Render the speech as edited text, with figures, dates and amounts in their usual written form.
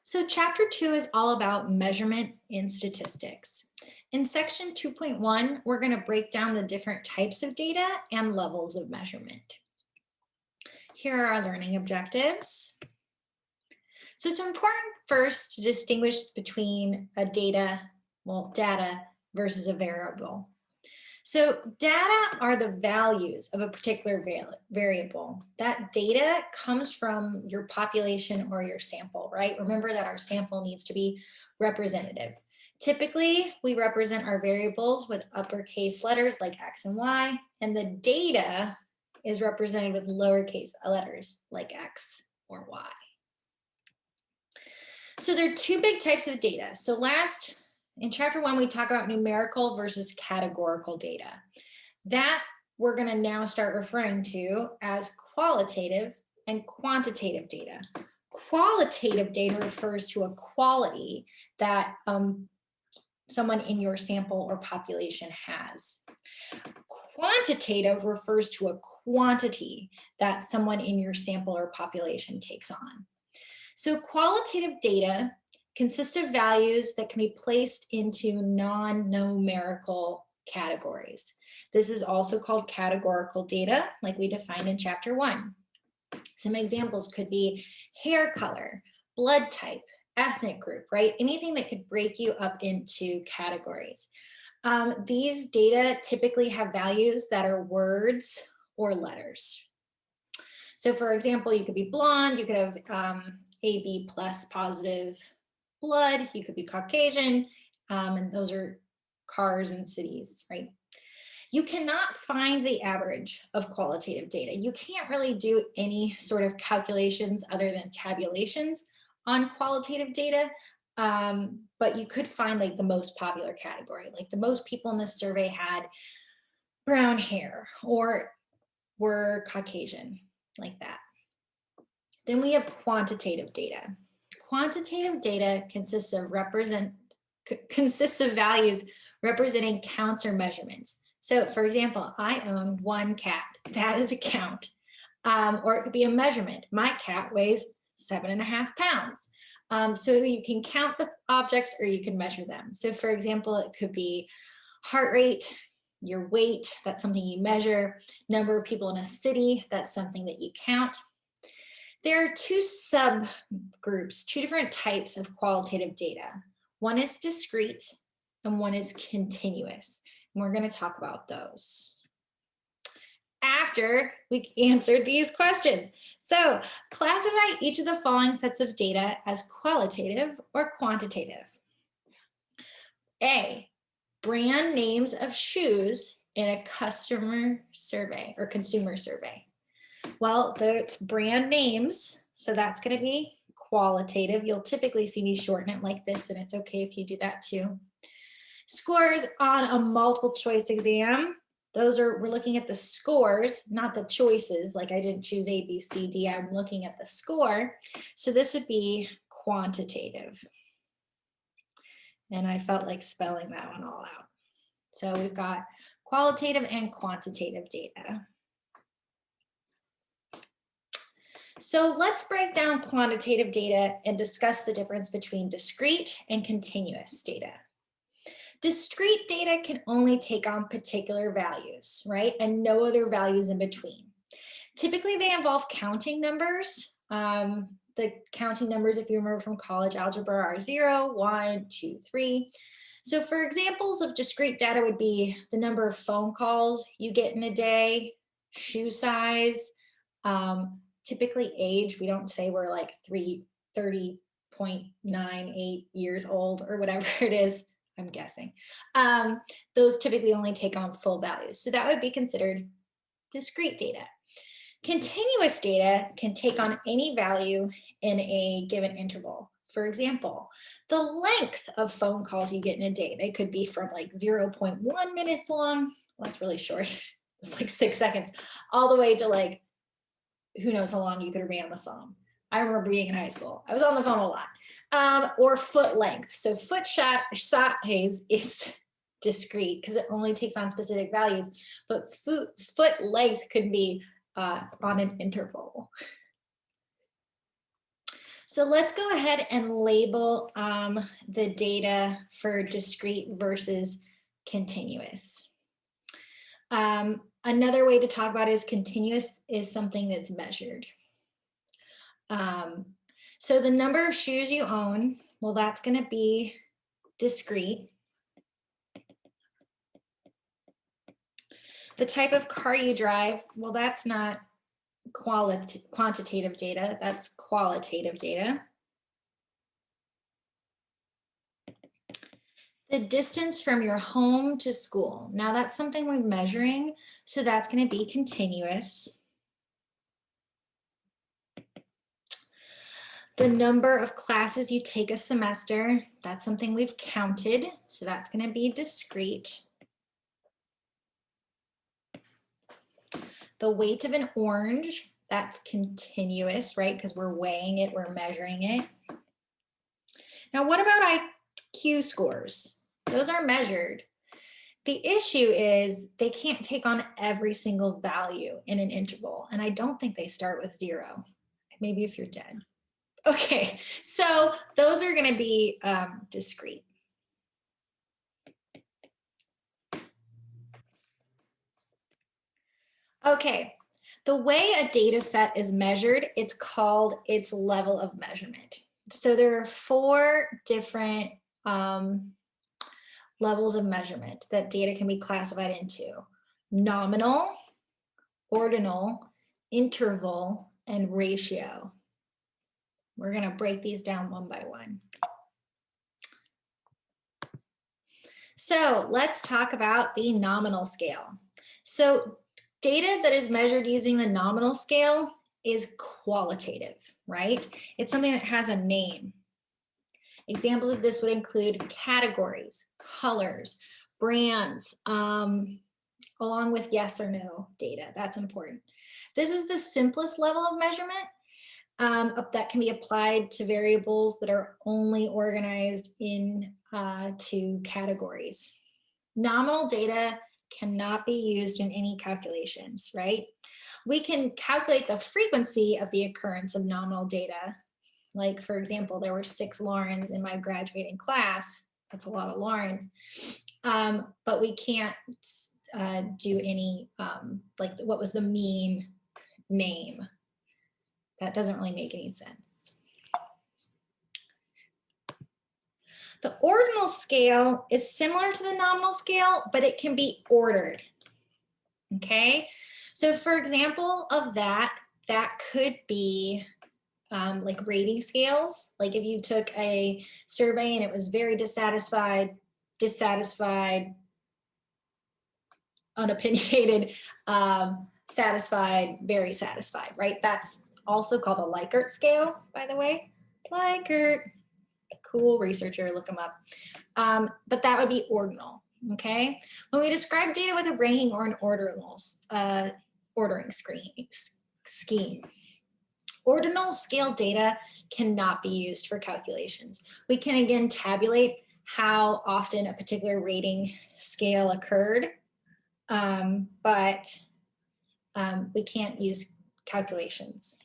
So chapter 2 is all about measurement in statistics. In section 2.1, we're going to break down the different types of data and levels of measurement. Here are our learning objectives. So it's important first to distinguish between a data versus a variable. So data are the values of a particular variable. That data comes from your population or your sample, right? Remember that our sample needs to be representative. Typically, we represent our variables with uppercase letters like X and Y, and the data is represented with lowercase letters like X or Y. So there are two big types of data. So in chapter 1, we talk about numerical versus categorical data. That we're going to now start referring to as qualitative and quantitative data. Qualitative data refers to a quality that someone in your sample or population has. Quantitative refers to a quantity that someone in your sample or population takes on. So qualitative data consists of values that can be placed into non-numerical categories. This is also called categorical data, like we defined in chapter 1. Some examples could be hair color, blood type, ethnic group, right? Anything that could break you up into categories. These data typically have values that are words or letters. So for example, you could be blonde, you could have AB plus positive blood, you could be Caucasian, and those are cars and cities, right? You cannot find the average of qualitative data. You can't really do any sort of calculations other than tabulations on qualitative data, but you could find like the most popular category, like the most people in this survey had brown hair or were Caucasian, like that. Then we have quantitative data. Quantitative data consists of values representing counts or measurements. So for example, I own one cat. That is a count. Or it could be a measurement. My cat weighs 7.5 pounds. So you can count the objects or you can measure them. So for example, it could be heart rate, your weight, that's something you measure. Number of people in a city, that's something that you count. There are two subgroups, two different types of qualitative data. One is discrete and one is continuous. And we're going to talk about those after we answered these questions. So classify each of the following sets of data as qualitative or quantitative. A, brand names of shoes in a customer survey or consumer survey. Well, it's brand names, so that's going to be qualitative. You'll typically see me shorten it like this, and it's okay if you do that too. Scores on a multiple choice exam. We're looking at the scores, not the choices. Like I didn't choose A, B, C, D. I'm looking at the score. So this would be quantitative. And I felt like spelling that one all out. So we've got qualitative and quantitative data. So let's break down quantitative data and discuss the difference between discrete and continuous data. Discrete data can only take on particular values, right? And no other values in between. Typically, they involve counting numbers. The counting numbers, if you remember from college algebra, are 0, 1, 2, 3. So for examples of discrete data would be the number of phone calls you get in a day, shoe size, typically age. We don't say we're like 30.98 years old or whatever it is, I'm guessing. Those typically only take on full values. So that would be considered discrete data. Continuous data can take on any value in a given interval. For example, the length of phone calls you get in a day, they could be from like 0.1 minutes long. Well, that's really short. It's like 6 seconds, all the way to like, who knows how long you could be on the phone. I remember being in high school. I was on the phone a lot. Or foot length. So foot size is discrete because it only takes on specific values, but foot length could be on an interval. So let's go ahead and label the data for discrete versus continuous. Another way to talk about it is continuous is something that's measured. So the number of shoes you own, well, that's going to be discrete. The type of car you drive, well, that's not quantitative data, that's qualitative data. The distance from your home to school, now that's something we're measuring, so that's going to be continuous. The number of classes you take a semester, that's something we've counted, so that's going to be discrete. The weight of an orange, that's continuous, right? Because we're weighing it, we're measuring it. Now, what about IQ scores? Those are measured. The issue is they can't take on every single value in an interval, and I don't think they start with 0. Maybe if you're dead. Okay, so those are going to be discrete. Okay, the way a data set is measured, it's called its level of measurement. So there are 4 different levels of measurement that data can be classified into: nominal, ordinal, interval, and ratio. We're going to break these down one by one. So let's talk about the nominal scale. So data that is measured using the nominal scale is qualitative, right? It's something that has a name. Examples of this would include categories, colors, brands, along with yes or no data. That's important. This is the simplest level of measurement that can be applied to variables that are only organized into categories. Nominal data cannot be used in any calculations, right? We can calculate the frequency of the occurrence of nominal data. Like, for example, there were 6 Laurens in my graduating class. That's a lot of Laurens. But we can't do any, like, what was the mean name? That doesn't really make any sense. The ordinal scale is similar to the nominal scale, but it can be ordered. Okay, so for example of that could be like rating scales. Like if you took a survey and it was very dissatisfied, unopinionated, satisfied, very satisfied, right? That's also called a Likert scale, by the way. Likert, cool researcher, look them up. But that would be ordinal, okay? When we describe data with a ranking or an ordering scheme, ordinal scale data cannot be used for calculations. We can again tabulate how often a particular rating scale occurred, but we can't use calculations